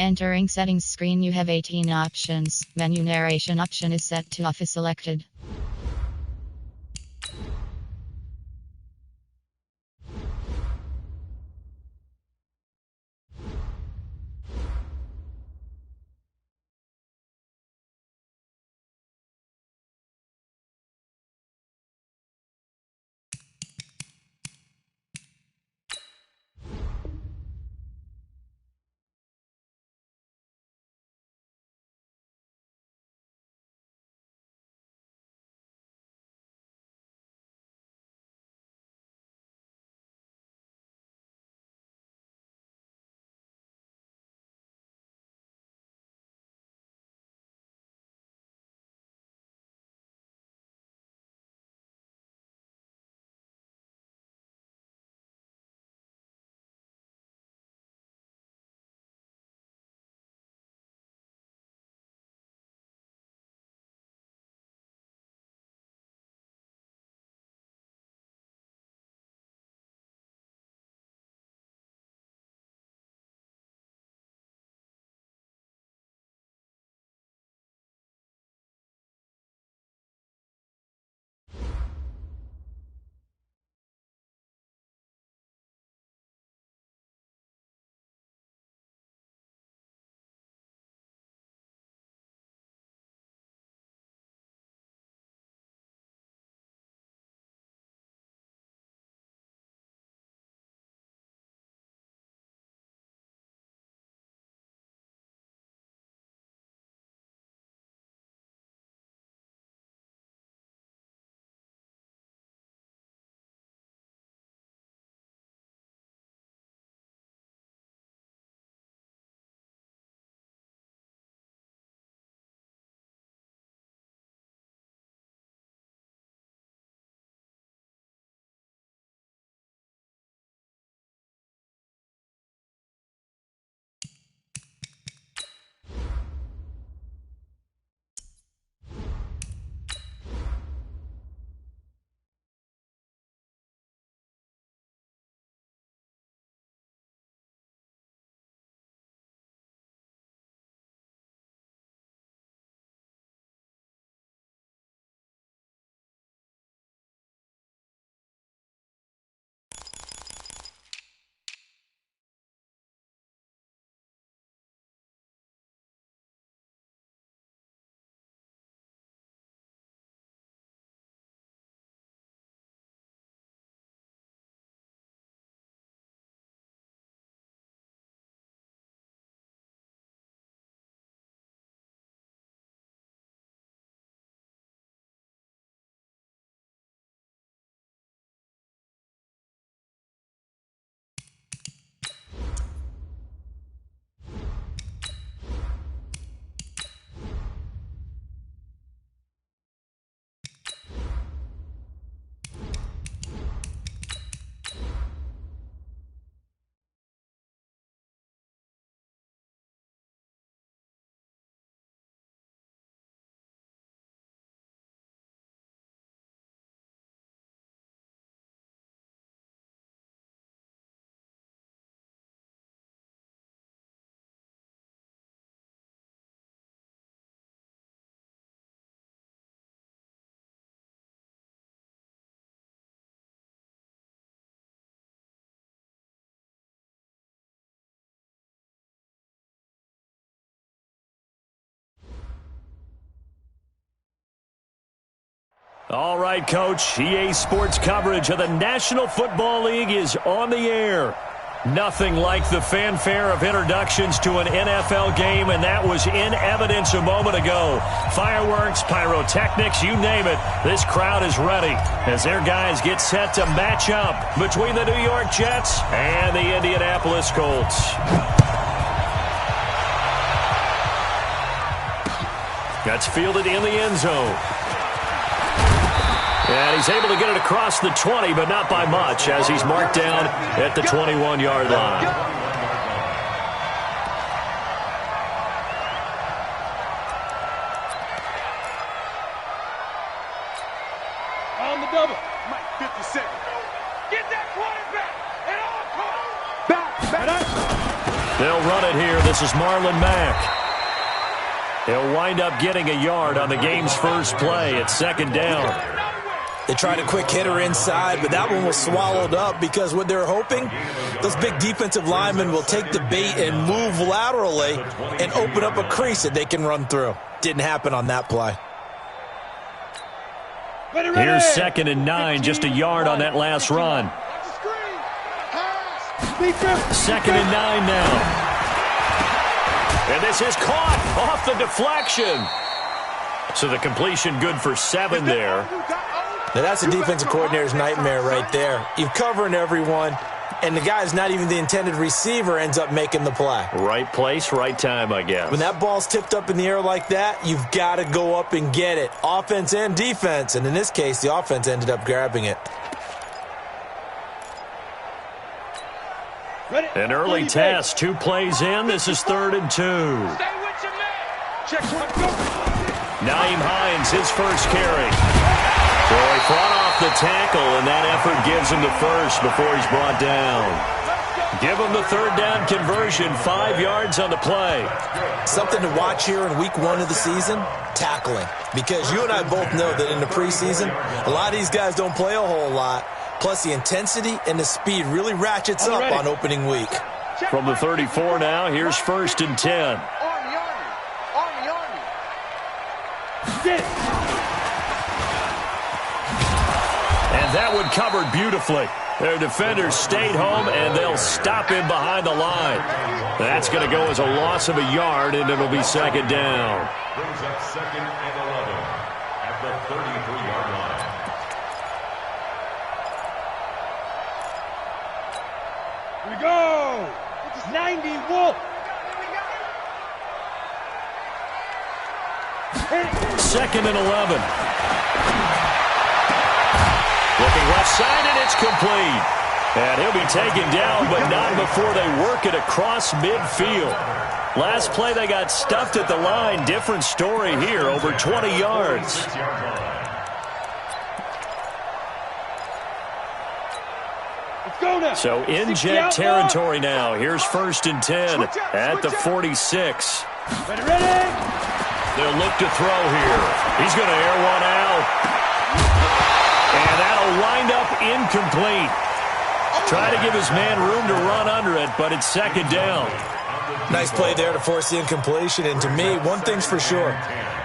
Entering settings screen, you have 18 options. Menu narration option is set to off is selected. All right, Coach. EA Sports coverage of the National Football League is on the air. Nothing like the fanfare of introductions to an NFL game, and that was in evidence a moment ago. Fireworks, pyrotechnics, you name it. This crowd is ready as their guys get set to match up between the New York Jets and the Indianapolis Colts. That's fielded in the end zone. And he's able to get it across the 20, but not by much, as he's marked down at the 21-yard line. On the double. Mike, 50 seconds. Get that quarterback at all costs. Back. They'll run it here. This is Marlon Mack. He'll wind up getting a yard on the game's first play. It's second down. They tried a quick hitter inside, but that one was swallowed up because what they're hoping, those big defensive linemen will take the bait and move laterally and open up a crease that they can run through. Didn't happen on that play. Here's 2nd and 9, just a yard on that last run. 2nd and 9 now. And this is caught off the deflection. So the completion good for 7 there. Now that's a defensive coordinator's nightmare right there. You're covering everyone, and the guy's not even the intended receiver ends up making the play. Right place, right time, I guess. When that ball's tipped up in the air like that, you've got to go up and get it. Offense and defense, and in this case, the offense ended up grabbing it. An early test, 2 plays in. This is 3rd and 2. Naeem Hines, his first carry. So he fought off the tackle, and that effort gives him the first before he's brought down. Give him the 3rd down conversion, 5 yards on the play. Something to watch here in week 1 of the season, tackling. Because you and I both know that in the preseason, a lot of these guys don't play a whole lot. Plus the intensity and the speed really ratchets up on opening week. From the 34 now, here's 1st and 10. And that one covered beautifully. Their defenders stayed home, and they'll stop him behind the line. That's going to go as a loss of a yard, and it'll be 2nd down. Brings up 2nd and 11 at the 33-yard line. Here we go. It's 90 Wolf. 2nd and 11. Looking left side, and it's complete. And he'll be taken down, but not before they work it across midfield. Last play, they got stuffed at the line. Different story here, over 20 yards. So in jet territory now. Here's 1st and 10 at the 46. They'll look to throw here. He's going to air one out. And that'll wind up incomplete. Try to give his man room to run under it, but it's 2nd down. Nice play there to force the incompletion. And to me, one thing's for sure.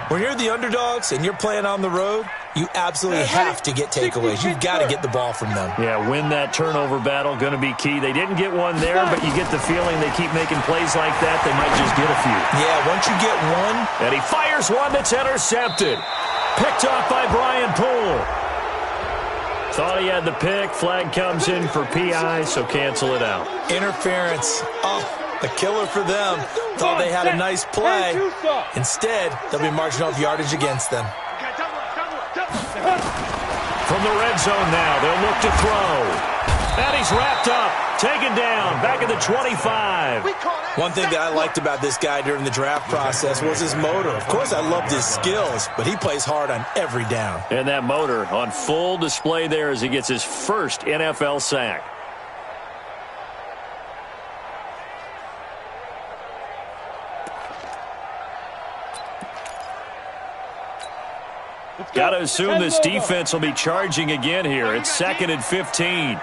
When you're the underdogs and you're playing on the road, you absolutely have to get takeaways. You've got to get the ball from them. Yeah, win that turnover battle, going to be key. They didn't get one there, but you get the feeling they keep making plays like that, they might just get a few. Yeah, once you get one. And he fires one that's intercepted. Picked off by Brian Poole. Thought he had the pick. Flag comes in for PI, so cancel it out. Interference. Oh, a killer for them. Thought they had a nice play. Instead, they'll be marching off yardage against them. From the red zone now, they'll look to throw. And he's wrapped up, taken down, back at the 25. One thing that I liked about this guy during the draft process was his motor. Of course, I loved his skills, but he plays hard on every down. And that motor on full display there as he gets his first NFL sack. Got to assume this defense will be charging again here. It's 2nd and 15.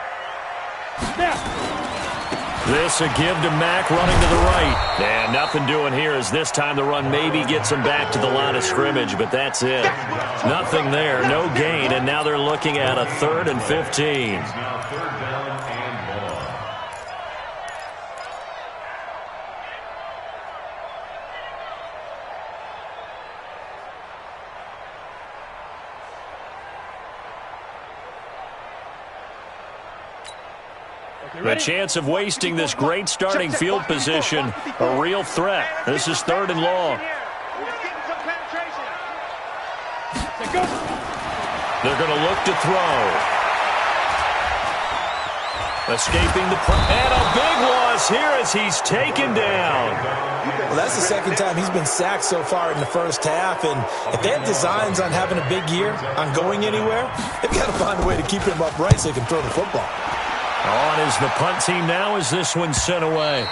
This a give to Mack running to the right. And nothing doing here as this time the run maybe gets him back to the line of scrimmage, but that's it. Nothing there, no gain, and now they're looking at a 3rd and 15. Now 3rd down and more. The chance of wasting this great starting field position, a real threat. This is 3rd and long. They're going to look to throw. Escaping the and a big loss here as he's taken down. Well, that's the 2nd time he's been sacked so far in the first half, and if they have designs on having a big year, on going anywhere, they've got to find a way to keep him upright so he can throw the football. On is the punt team now as this one's sent away.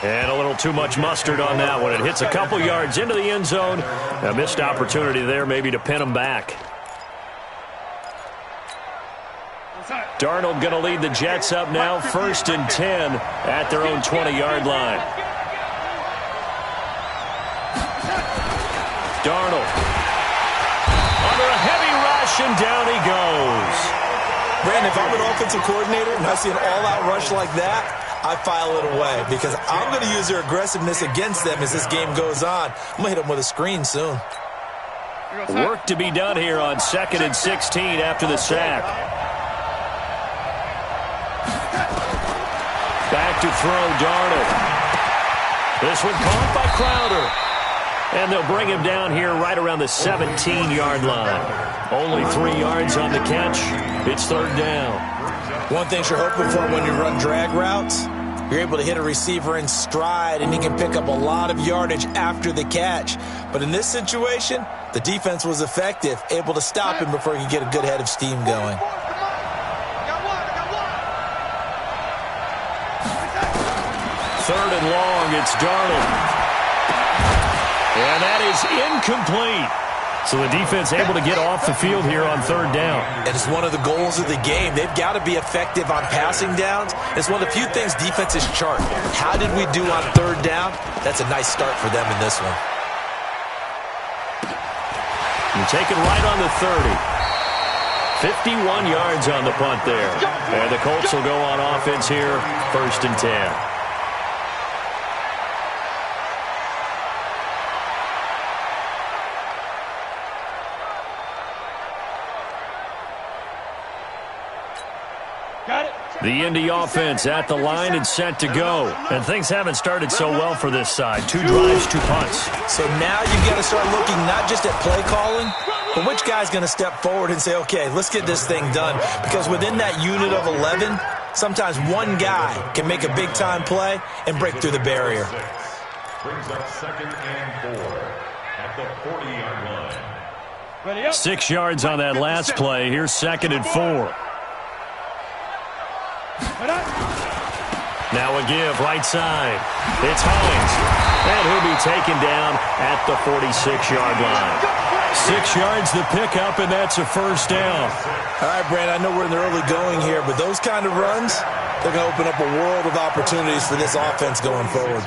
And a little too much mustard on that one. It hits a couple yards into the end zone. A missed opportunity there maybe to pin them back. Darnold going to lead the Jets up now, 1st and 10 at their own 20-yard line. Darnold under a heavy rush, and down he goes. Brandon, if I'm an offensive coordinator and I see an all-out rush like that, I file it away because I'm going to use their aggressiveness against them as this game goes on. I'm going to hit them with a screen soon. Work to be done here on 2nd and 16 after the sack. Back to throw, Darnold. This one caught by Crowder. And they'll bring him down here right around the 17-yard line. Only 3 yards on the catch. It's 3rd down. One thing you're hoping for when you run drag routes, you're able to hit a receiver in stride, and he can pick up a lot of yardage after the catch. But in this situation, the defense was effective, able to stop him before he could get a good head of steam going. 3rd and long, it's Darnold. And that is incomplete. So the defense able to get off the field here on 3rd down. And it's one of the goals of the game. They've got to be effective on passing downs. It's one of the few things defenses chart. How did we do on 3rd down? That's a nice start for them in this one. You take it right on the 30. 51 yards on the punt there. And the Colts will go on offense here, 1st and 10. The Indy offense at the line and set to go. And things haven't started so well for this side. 2 drives, 2 punts. So now you've got to start looking not just at play calling, but which guy's going to step forward and say, okay, let's get this thing done. Because within that unit of 11, sometimes one guy can make a big-time play and break through the barrier. Brings up 2nd and 4 at the 40-yard line. 6 yards on that last play. Here's 2nd and 4. Now a give, right side. It's Hines. And he'll be taken down at the 46-yard line. 6 yards the pickup, and that's a 1st down. All right, Brandon, I know we're in the early going here, but those kind of runs, they're going to open up a world of opportunities for this offense going forward.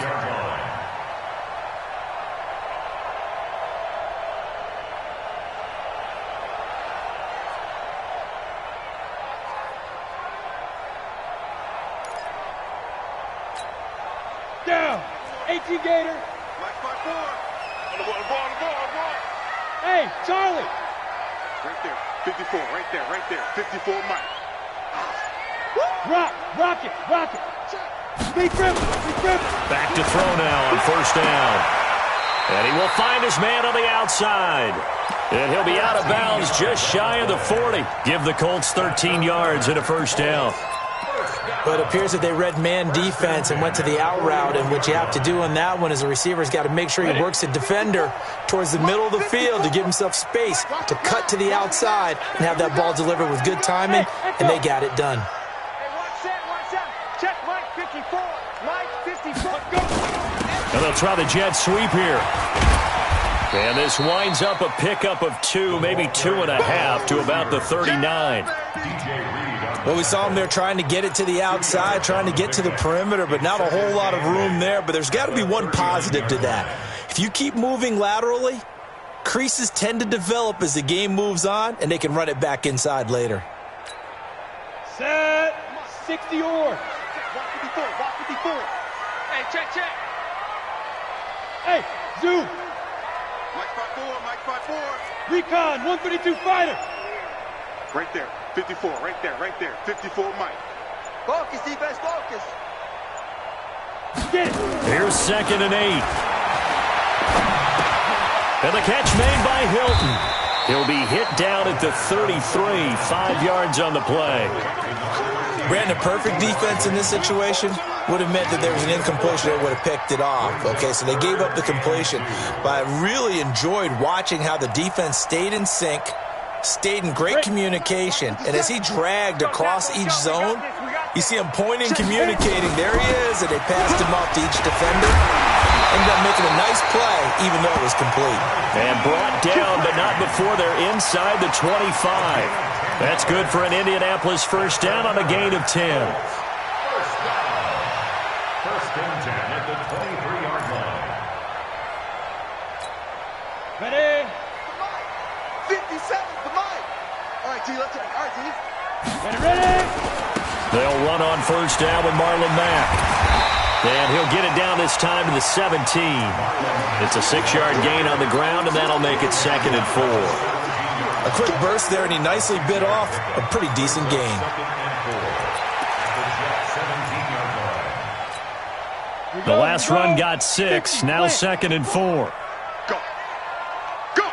Down. 18 Gator. Hey, Charlie. Right there. 54. Right there. 54 Mike. Rock it. Speed dribble. Back to throw now on 1st down. And he will find his man on the outside. And he'll be out of bounds just shy of the 40. Give the Colts 13 yards and a 1st down. But it appears that they read man defense and went to the out route, and what you have to do on that one is the receiver's got to make sure he works the defender towards the middle of the field to give himself space to cut to the outside and have that ball delivered with good timing, and they got it done. Check Mike 54. Mike 54. Go. And they'll try the jet sweep here. And this winds up a pickup of 2, maybe 2.5 to about the 39. Well, we saw him there trying to get it to the outside, trying to get to the perimeter, but not a whole lot of room there. But there's got to be one positive to that. If you keep moving laterally, creases tend to develop as the game moves on, and they can run it back inside later. Set. 60 or. Walk 54. Hey, check. Hey, zoom. Mike 54. Recon, 132 fighter. Right there. 54. Right there. 54 Mike. Focus, defense, focus. Get it. Here's 2nd and 8. And the catch made by Hilton. He'll be hit down at the 33, 5 yards on the play. Brandon, perfect defense in this situation would have meant that there was an incompletion that would have picked it off. Okay, so they gave up the completion. But I really enjoyed watching how the defense stayed in sync, stayed in great communication, and as he dragged across each zone, You see him pointing, communicating. There he is, and they passed him off to each defender. Ended up making a nice play, even though it was complete. And brought down, but not before they're inside the 25. That's good for an Indianapolis first down on a gain of 10. First and 10 at the 23-yard line. Ready? 57, come on. All right, T, let's take it. All right, T. Ready? They'll run on first down with Marlon Mack. And he'll get it down this time to the 17. It's a 6-yard gain on the ground, and that'll make it 2nd and 4. A quick burst there, and he nicely bit off a pretty decent gain. The last run got 6, now 2nd and 4. Go. Go.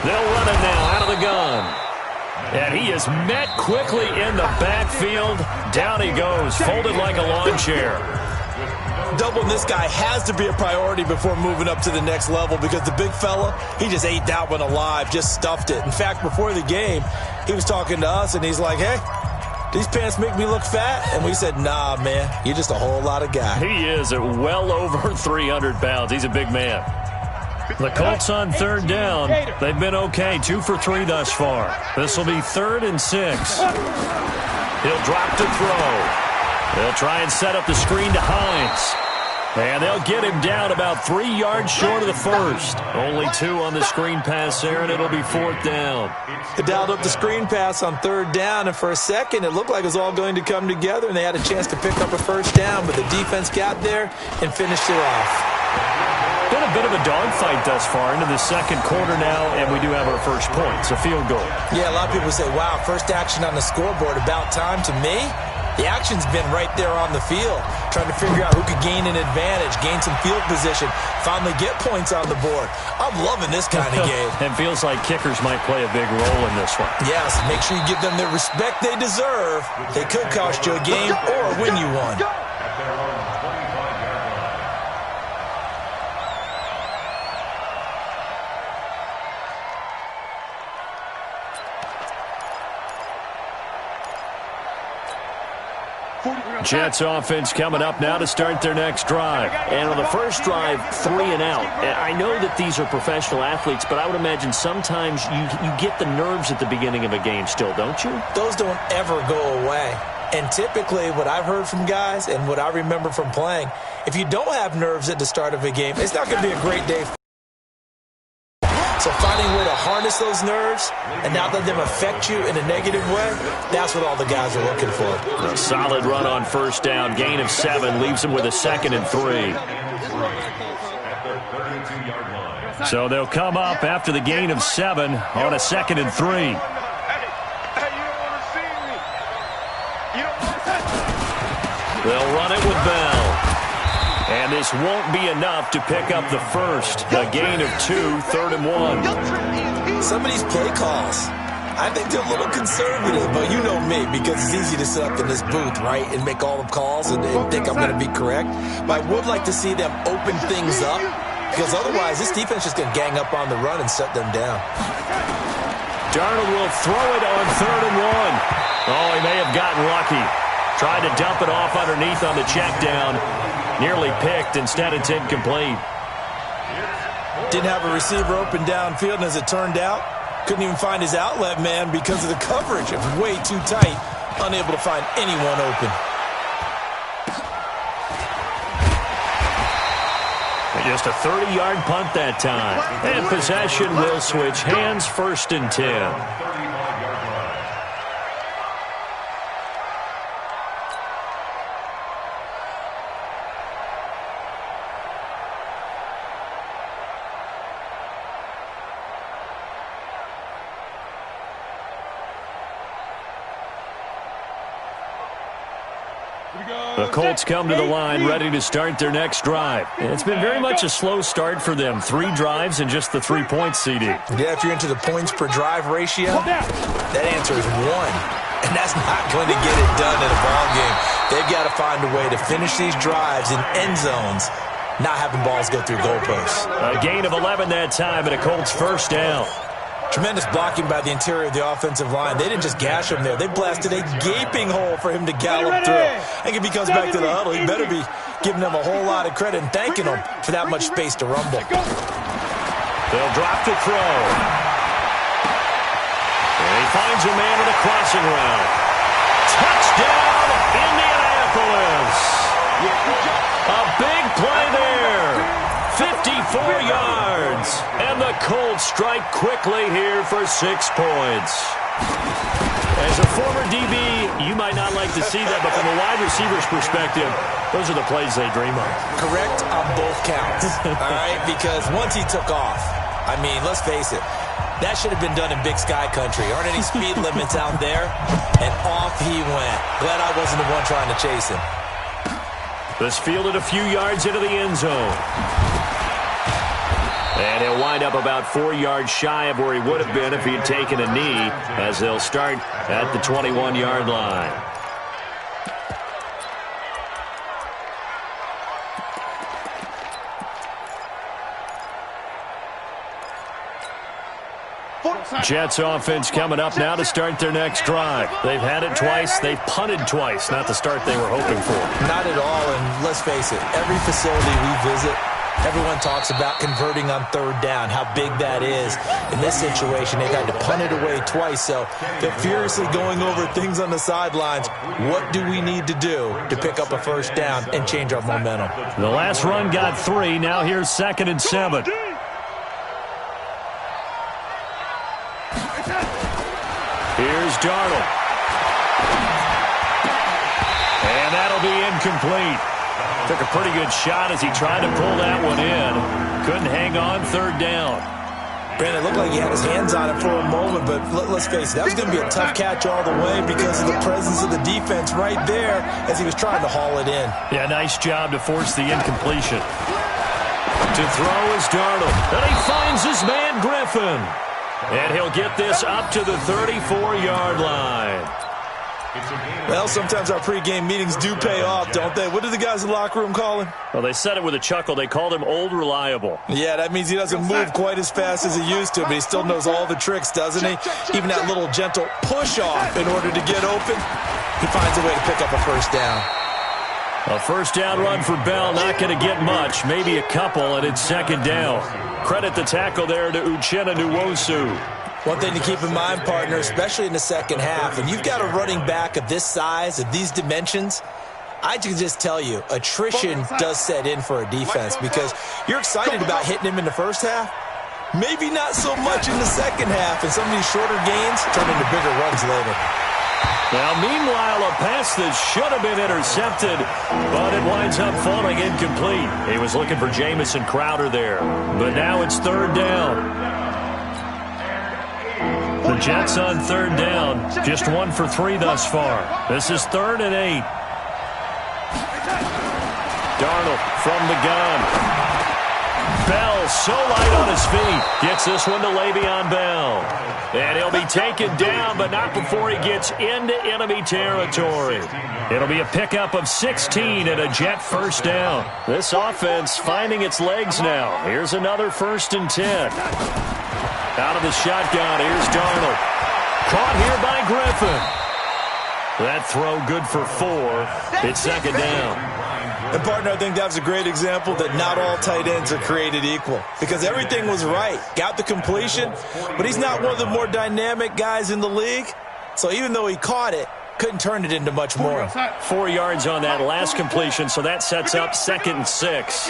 They'll run it now out of the gun. And he is met quickly in the backfield. Down he goes, folded like a lawn chair. Doubling this guy has to be a priority before moving up to the next level because the big fella, he just ate that one alive, just stuffed it. In fact, before the game, he was talking to us, and he's like, hey, these pants make me look fat? And we said, nah, man, you're just a whole lot of guy. He is at well over 300 pounds. He's a big man. The Colts on third down. They've been okay, 2 for 3 thus far. This will be 3rd and 6. He'll drop to throw. They'll try and set up the screen to Hines. And they'll get him down about 3 yards short of the first. Only 2 on the screen pass there, and it'll be 4th down. They dialed up the screen pass on third down, and for a second it looked like it was all going to come together, and they had a chance to pick up a first down, but the defense got there and finished it off. Been a bit of a dogfight thus far into the second quarter now, and we do have our first point. It's a field goal. Yeah, a lot of people say, wow, first action on the scoreboard, about time. To me, the action's been right there on the field, trying to figure out who could gain an advantage, gain some field position, finally get points on the board. I'm loving this kind of game. It feels like kickers might play a big role in this one. Yes, make sure you give them the respect they deserve. They could cost you a game or win you one. Jets offense coming up now to start their next drive. And on the first drive, 3 and out. I know that these are professional athletes, but I would imagine sometimes you get the nerves at the beginning of a game still, don't you? Those don't ever go away. And typically what I've heard from guys and what I remember from playing, if you don't have nerves at the start of a game, it's not going to be a great day. So finding a way to harness those nerves and not let them affect you in a negative way, that's what all the guys are looking for. A solid run on first down. Gain of 7 leaves them with a 2nd and 3. So they'll come up after the gain of 7 on a 2nd and 3. They'll run it with Bell. And this won't be enough to pick up the first. A gain of 2, 3rd and 1. Some of these play calls, I think they're a little conservative, but you know me, because it's easy to sit up in this booth, right, and make all the calls and think I'm going to be correct. But I would like to see them open things up, because otherwise this defense is going to gang up on the run and shut them down. Darnold will throw it on 3rd and 1. Oh, he may have gotten lucky. Tried to dump it off underneath on the check down. Nearly picked. Instead, it's incomplete. Didn't have a receiver open downfield, and as it turned out, couldn't even find his outlet man because of the coverage. It was way too tight, unable to find anyone open. Just a 30-yard punt that time. And possession will switch hands, 1st and 10. The Colts come to the line ready to start their next drive. It's been very much a slow start for them. 3 drives and just the 3 points, CD. Yeah, if you're into the points per drive ratio, that answer is 1. And that's not going to get it done in a ball game. They've got to find a way to finish these drives in end zones, not having balls go through goalposts. A gain of 11 that time and a Colts first down. Tremendous blocking by the interior of the offensive line. They didn't just gash him there. They blasted a gaping hole for him to gallop through. I think if he comes back to the huddle, he better be giving them a whole lot of credit and thanking them for that much space to rumble. They'll drop to throw. And he finds a man in the crossing route. Touchdown, Indianapolis. A big play there. 54 yards. And the Colts strike quickly here for 6 points. As a former DB, you might not like to see that, but from a wide receiver's perspective, those are the plays they dream of. Correct on both counts, all right? Because once he took off, I mean, let's face it, that should have been done in Big Sky country. Aren't any speed limits out there? And off he went. Glad I wasn't the one trying to chase him. This fielded a few yards into the end zone. And he'll wind up about 4 yards shy of where he would have been if he had taken a knee, as they'll start at the 21-yard line. Jets offense coming up now to start their next drive. They've had it twice. They've punted twice. Not the start they were hoping for. Not at all, and let's face it, every facility we visit, everyone talks about converting on third down, how big that is. In this situation, they've had to punt it away twice, so they're furiously going over things on the sidelines. What do we need to do to pick up a first down and change our momentum? The last run got 3. Now here's 2nd and 7. Here's Darnold. And that'll be incomplete. Took a pretty good shot as he tried to pull that one in. Couldn't hang on, 3rd down. Brandon, it looked like he had his hands on it for a moment, but let's face it, that was going to be a tough catch all the way because of the presence of the defense right there as he was trying to haul it in. Yeah, nice job to force the incompletion. To throw is Darnold. And he finds his man Griffin. And he'll get this up to the 34-yard line. Well, sometimes our pregame meetings do pay off, don't they? What do the guys in the locker room call him? Well, they said it with a chuckle. They called him Old Reliable. Yeah, that means he doesn't move quite as fast as he used to, but he still knows all the tricks, doesn't he? Even that little gentle push-off in order to get open, he finds a way to pick up a first down. A first down run for Bell, not going to get much, maybe a couple, and it's 2nd down. Credit the tackle there to Uchenna Nwosu. One thing to keep in mind, partner, especially in the second half, when you've got a running back of this size, of these dimensions, I can just tell you, attrition does set in for a defense because you're excited about hitting him in the first half. Maybe not so much in the second half, and some of these shorter gains turn into bigger runs later. Now, meanwhile, a pass that should have been intercepted, but it winds up falling incomplete. He was looking for Jamison Crowder there, but now it's 3rd down. The Jets on 3rd down, just 1 for 3 thus far. This is 3rd and 8. Darnold from the gun. Bell so light on his feet. Gets this one to Le'Veon Bell. And he'll be taken down, but not before he gets into enemy territory. It'll be a pickup of 16 and a Jet first down. This offense finding its legs now. Here's another 1st and 10. Out of the shotgun, here's Darnold. Caught here by Griffin. That throw good for 4. It's 2nd down. And, partner, I think that was a great example that not all tight ends are created equal because everything was right. Got the completion, but he's not one of the more dynamic guys in the league. So even though he caught it, couldn't turn it into much more. 4 yards on that last completion, so that sets up 2nd and 6.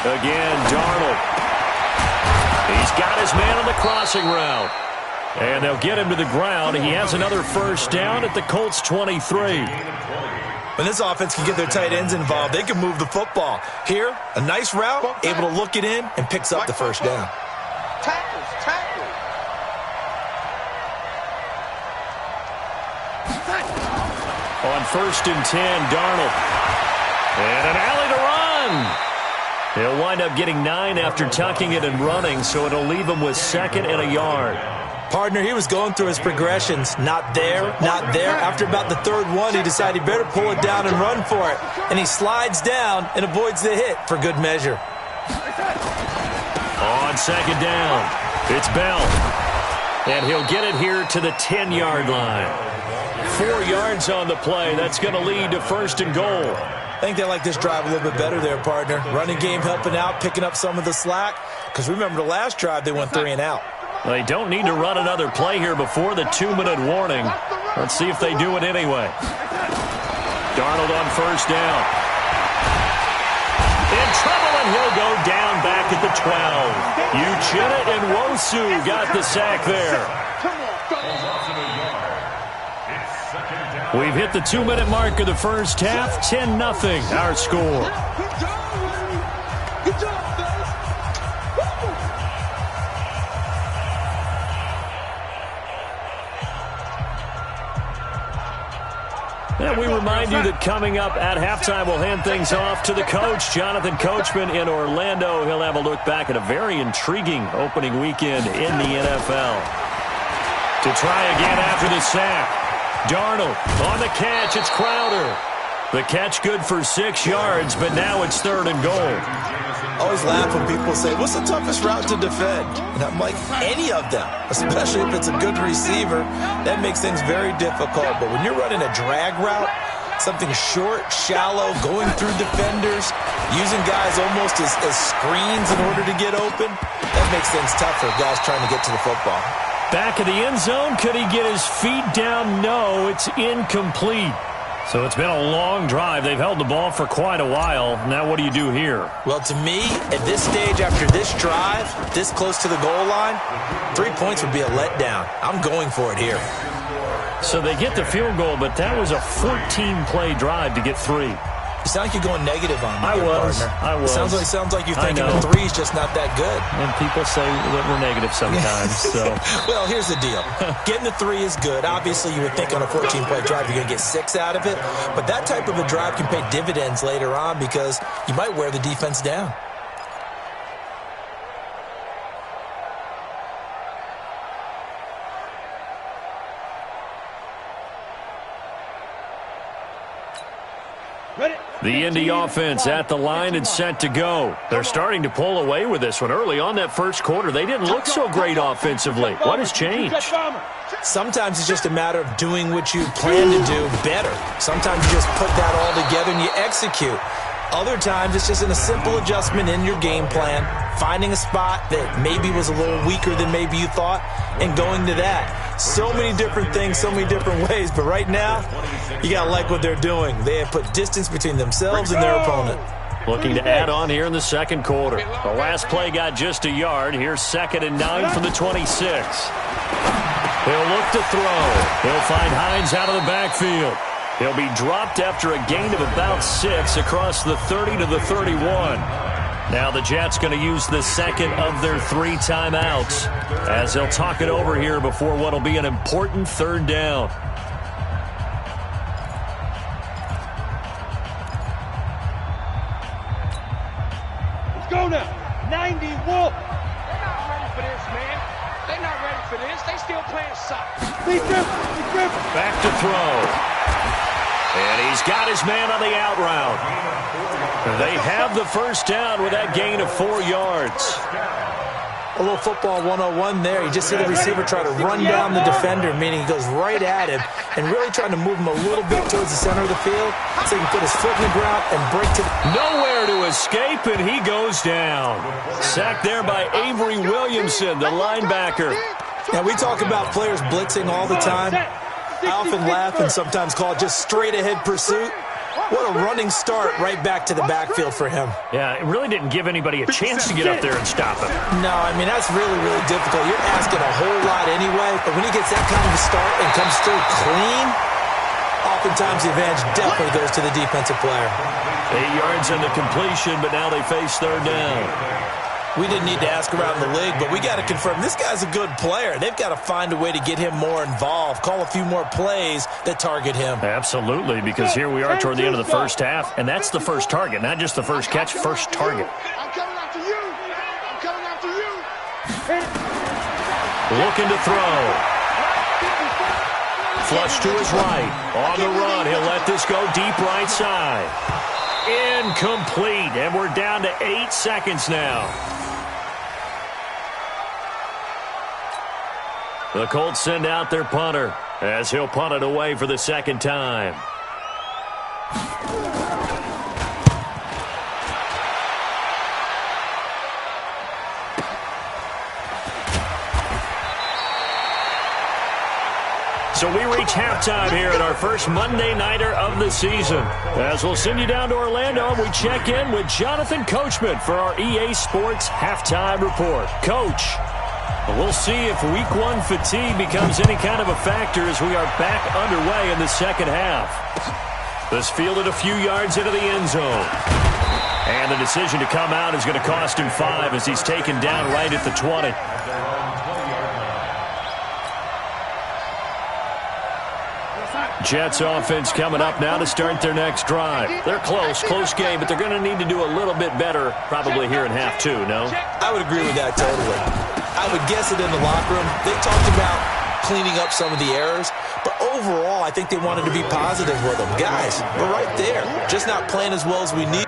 Again, Darnold. He's got his man on the crossing route. And they'll get him to the ground. He has another first down at the Colts 23. When this offense can get their tight ends involved, they can move the football. Here, a nice route, able to look it in, and picks up the first down. Tackles. On 1st and 10, Darnold. And an alley to run. He'll wind up getting 9 after tucking it and running, so it'll leave him with 2nd and a yard. Partner, he was going through his progressions. Not there, not there. After about the third one, he decided he better pull it down and run for it. And he slides down and avoids the hit for good measure. On second down, it's Bell. And he'll get it here to the 10-yard line. 4 yards on the play. That's going to lead to first and goal. I think they like this drive a little bit better there, partner. Running game helping out, picking up some of the slack. Because remember the last drive, they went 3 and out. They don't need to run another play here before the 2-minute warning. Let's see if they do it anyway. Darnold on first down. In trouble, and he'll go down back at the 12. Uchenna and Wosu got the sack there. We've hit the 2-minute mark of the first half. 10-0 our score. Good job, fellas. And we remind you that coming up at halftime, we'll hand things off to the coach, Jonathan Coachman in Orlando. He'll have a look back at a very intriguing opening weekend in the NFL. To try again after the sack. Darnold on the catch. It's Crowder. The catch good for 6 yards, but now it's 3rd and goal. Always laugh when people say, what's the toughest route to defend? And I'm like, any of them, especially if it's a good receiver. That makes things very difficult. But when you're running a drag route, something short, shallow, going through defenders, using guys almost as screens in order to get open, that makes things tough for guys trying to get to the football. Back of the end zone. Could he get his feet down? No, it's incomplete. So it's been a long drive. They've held the ball for quite a while. Now what do you do here? Well, to me, at this stage, after this drive, this close to the goal line, 3 points would be a letdown. I'm going for it here. So they get the field goal, but that was a 14-play drive to get 3. You sound like you're going negative on me, I was. Sounds like you're thinking the 3's just not that good. And people say that we're negative sometimes. So, well, here's the deal. Getting the 3 is good. Obviously, you would think on a 14-play drive you're going to get 6 out of it. But that type of a drive can pay dividends later on because you might wear the defense down. the Indy offense at the line and set to go. They're starting to pull away with this one. Early on that first quarter, they didn't look so great offensively. What has changed? Sometimes it's just a matter of doing what you plan to do better. Sometimes you just put that all together and you execute. Other times it's just a simple adjustment in your game plan, finding a spot that maybe was a little weaker than maybe you thought, and going to that. So many different things, so many different ways, but right now, you got to like what they're doing. They have put distance between themselves and their opponent. Looking to add on here in the second quarter. The last play got just a yard. Here's 2nd and 9 from the 26. He'll look to throw. He'll find Hines out of the backfield. He'll be dropped after a gain of about 6 across the 30 to the 31. Now the Jets going to use the second of their 3 timeouts as they'll talk it over here before what will be an important 3rd down. Let's go now. 90 Wolf. They're not ready for this, man. They're not ready for this. They still playing soccer. Be different. Back to throw. And he's got his man on the out route. They have the first down with that gain of 4 yards. A little football 101 there. You just see the receiver try to run down the defender, meaning he goes right at him and really trying to move him a little bit towards the center of the field so he can put his foot in the ground and break to the... Nowhere to escape, and he goes down. Sacked there by Avery Williamson, the linebacker. Now, we talk about players blitzing all the time. I often laugh and sometimes call it just straight-ahead pursuit. What a running start right back to the backfield for him. Yeah, it really didn't give anybody a chance to get up there and stop him. No, I mean, that's really, really difficult. You're asking a whole lot anyway, but when he gets that kind of a start and comes through clean, oftentimes the advantage definitely goes to the defensive player. 8 yards on the completion, but now they face 3rd down. We didn't need to ask around the league, but we got to confirm this guy's a good player. They've got to find a way to get him more involved, call a few more plays that target him. Absolutely, because here we are toward the end of the first half, and that's the first target, not just the first catch, first target. I'm coming after you. I'm coming after you. looking to throw. Flush to his right. On the run, he'll let this go deep right side. Incomplete, and we're down to 8 seconds now. The Colts send out their punter as he'll punt it away for the second time. So we reach halftime here at our first Monday Nighter of the season. As we'll send you down to Orlando, we check in with Jonathan Coachman for our EA Sports Halftime Report. Coach, we'll see if Week 1 fatigue becomes any kind of a factor as we are back underway in the second half. This fielded a few yards into the end zone. And the decision to come out is going to cost him 5 as he's taken down right at the 20. Jets offense coming up now to start their next drive. They're close game, but they're going to need to do a little bit better probably here in half 2, no? I would agree with that totally. I would guess it in the locker room. They talked about cleaning up some of the errors, but overall I think they wanted to be positive with them. Guys, we're right there, just not playing as well as we need.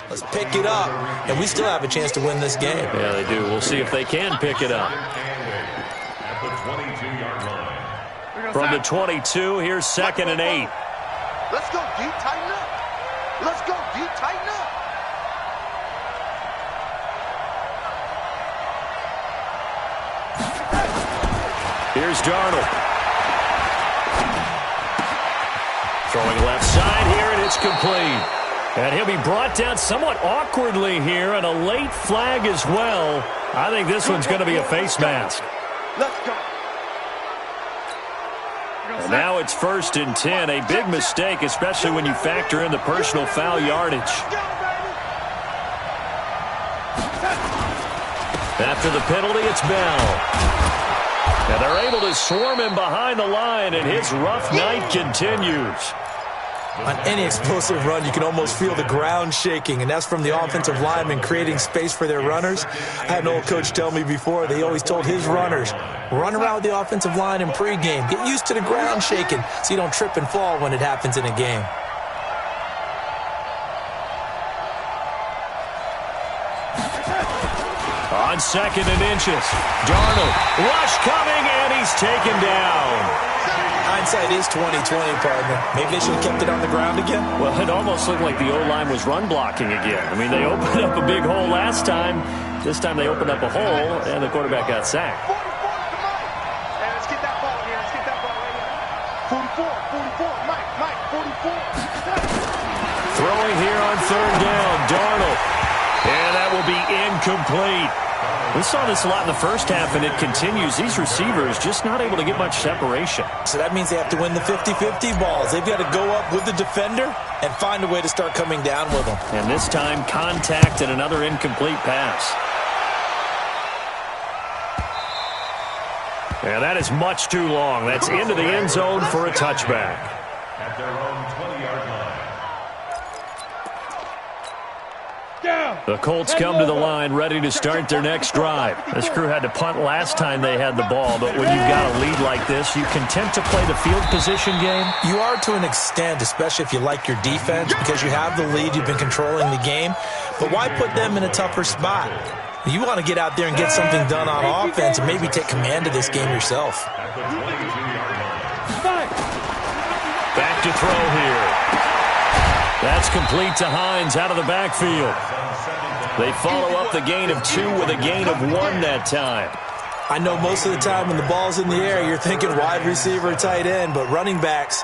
Let's pick it up, and we still have a chance to win this game. Yeah, they do. We'll see if they can pick it up. At the 22-yard line. From the 22, here's 2nd and 8. Let's go deep, tighten up. Let's go deep, tighten up. Here's Darnold. Throwing left side here, and it's complete. And he'll be brought down somewhat awkwardly here, and a late flag as well. I think this one's going to be a face mask. Let's go. And now it's 1st and 10. A big mistake, especially when you factor in the personal foul yardage. After the penalty, it's Bell. And they're able to swarm him behind the line, and his rough night continues. On any explosive run, you can almost feel the ground shaking, and that's from the offensive linemen creating space for their runners. I had an old coach tell me before, they always told his runners, run around with the offensive line in pregame. Get used to the ground shaking so you don't trip and fall when it happens in a game. On 2nd and inches, Darnold, rush coming, and he's taken down. Hindsight is 20/20, partner. Maybe they should have kept it on the ground again. Well, it almost looked like the O-line was run blocking again. I mean, they opened up a big hole last time. This time they opened up a hole, and the quarterback got sacked. 44, come on. Hey, let's get that ball here. Let's get that ball right here. 44, Mike, 44. Throwing here on 3rd down, Darnold. And that will be incomplete. We saw this a lot in the first half, and it continues. These receivers just not able to get much separation. So that means they have to win the 50-50 balls. They've got to go up with the defender and find a way to start coming down with them. And this time, contact and another incomplete pass. And that is much too long. That's into the end zone for a touchback. At their own 20-yard line. The Colts come to the line ready to start their next drive. This crew had to punt last time they had the ball, but when you've got a lead like this, you content to play the field position game? You are to an extent, especially if you like your defense, because you have the lead, you've been controlling the game. But why put them in a tougher spot? You want to get out there and get something done on offense and maybe take command of this game yourself. At the 22-yard line. Back to throw here. That's complete to Hines out of the backfield. They follow up the gain of 2 with a gain of 1 that time. I know most of the time when the ball's in the air, you're thinking wide receiver, tight end, but running backs,